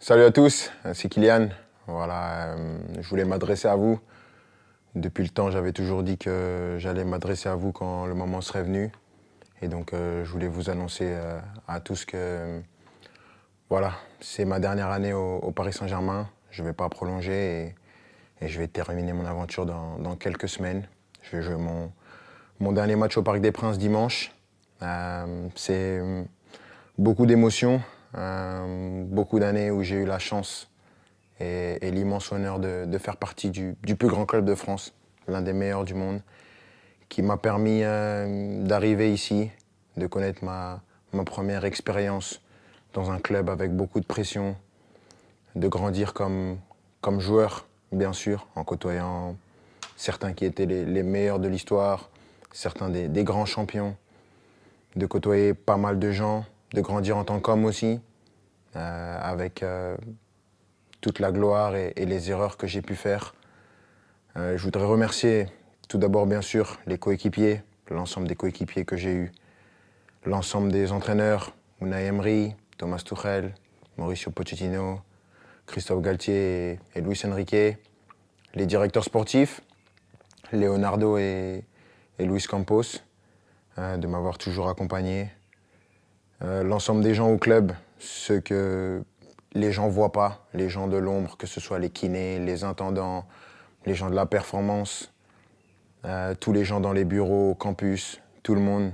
Salut à tous, c'est Kylian. Voilà, je voulais m'adresser à vous. Depuis le temps, j'avais toujours dit que j'allais m'adresser à vous quand le moment serait venu. Et donc, je voulais vous annoncer à tous que voilà, c'est ma dernière année au Paris Saint-Germain. Je ne vais pas prolonger et je vais terminer mon aventure dans quelques semaines. Je vais jouer mon dernier match au Parc des Princes dimanche. C'est beaucoup d'émotions, beaucoup d'années où j'ai eu la chance et l'immense honneur de faire partie du plus grand club de France, l'un des meilleurs du monde, qui m'a permis d'arriver ici, de connaître ma première expérience dans un club avec beaucoup de pression, de grandir comme joueur, bien sûr, en côtoyant certains qui étaient les meilleurs de l'histoire, certains des grands champions, de côtoyer pas mal de gens, de grandir en tant qu'homme aussi, avec toute la gloire et les erreurs que j'ai pu faire. Je voudrais remercier tout d'abord, bien sûr, les coéquipiers, l'ensemble des coéquipiers que j'ai eus, l'ensemble des entraîneurs, Unai Emery, Thomas Tuchel, Mauricio Pochettino, Christophe Galtier et Luis Enrique, les directeurs sportifs, Leonardo et Luis Campos, de m'avoir toujours accompagné, l'ensemble des gens au club, ceux que les gens ne voient pas, les gens de l'ombre, que ce soit les kinés, les intendants, les gens de la performance, tous les gens dans les bureaux, au campus, tout le monde.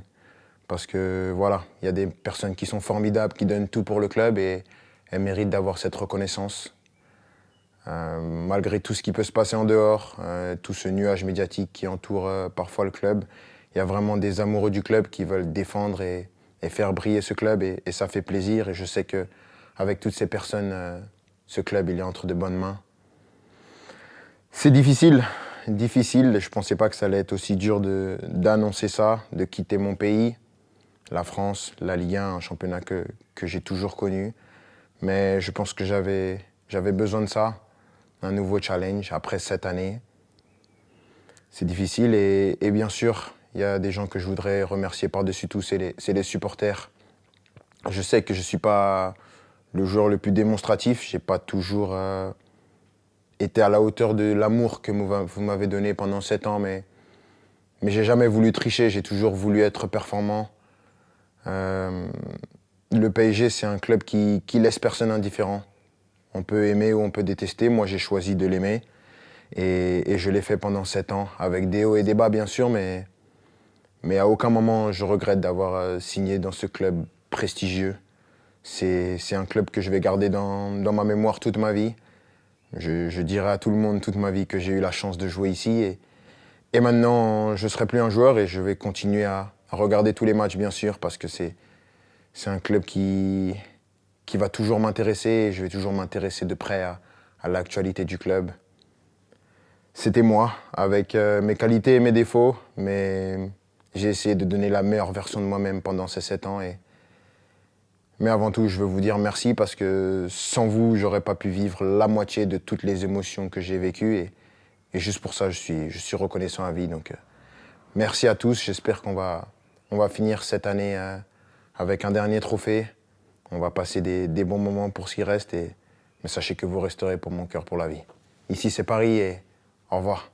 Parce que voilà, il y a des personnes qui sont formidables, qui donnent tout pour le club et elles méritent d'avoir cette reconnaissance. Malgré tout ce qui peut se passer en dehors, tout ce nuage médiatique qui entoure parfois le club, il y a vraiment des amoureux du club qui veulent défendre et faire briller ce club et ça fait plaisir. Et je sais qu'avec toutes ces personnes, ce club il est entre de bonnes mains. C'est difficile. Je ne pensais pas que ça allait être aussi dur d'annoncer ça, de quitter mon pays, la France, la Ligue 1, un championnat que j'ai toujours connu. Mais je pense que j'avais besoin de ça, un nouveau challenge après 7 années. C'est difficile et bien sûr, il y a des gens que je voudrais remercier par-dessus tout, c'est les supporters. Je sais que je ne suis pas le joueur le plus démonstratif, je n'ai pas toujours été à la hauteur de l'amour que vous m'avez donné pendant 7 ans, mais j'ai jamais voulu tricher, j'ai toujours voulu être performant. Le PSG, c'est un club qui laisse personne indifférent. On peut aimer ou on peut détester, moi j'ai choisi de l'aimer et je l'ai fait pendant 7 ans, avec des hauts et des bas bien sûr, mais à aucun moment je regrette d'avoir signé dans ce club prestigieux. C'est un club que je vais garder dans ma mémoire toute ma vie. Je dirai à tout le monde toute ma vie que j'ai eu la chance de jouer ici. Et maintenant, je ne serai plus un joueur et je vais continuer à regarder tous les matchs, bien sûr, parce que c'est un club qui va toujours m'intéresser et je vais toujours m'intéresser de près à l'actualité du club. C'était moi, avec mes qualités et mes défauts, mais j'ai essayé de donner la meilleure version de moi-même pendant ces 7 ans. Mais avant tout, je veux vous dire merci parce que sans vous, j'aurais pas pu vivre la moitié de toutes les émotions que j'ai vécues. Et juste pour ça, je suis reconnaissant à vie. Donc, merci à tous. J'espère qu'on va finir cette année avec un dernier trophée. On va passer des bons moments pour ce qui reste. Mais sachez que vous resterez pour mon cœur pour la vie. Ici, c'est Paris et au revoir.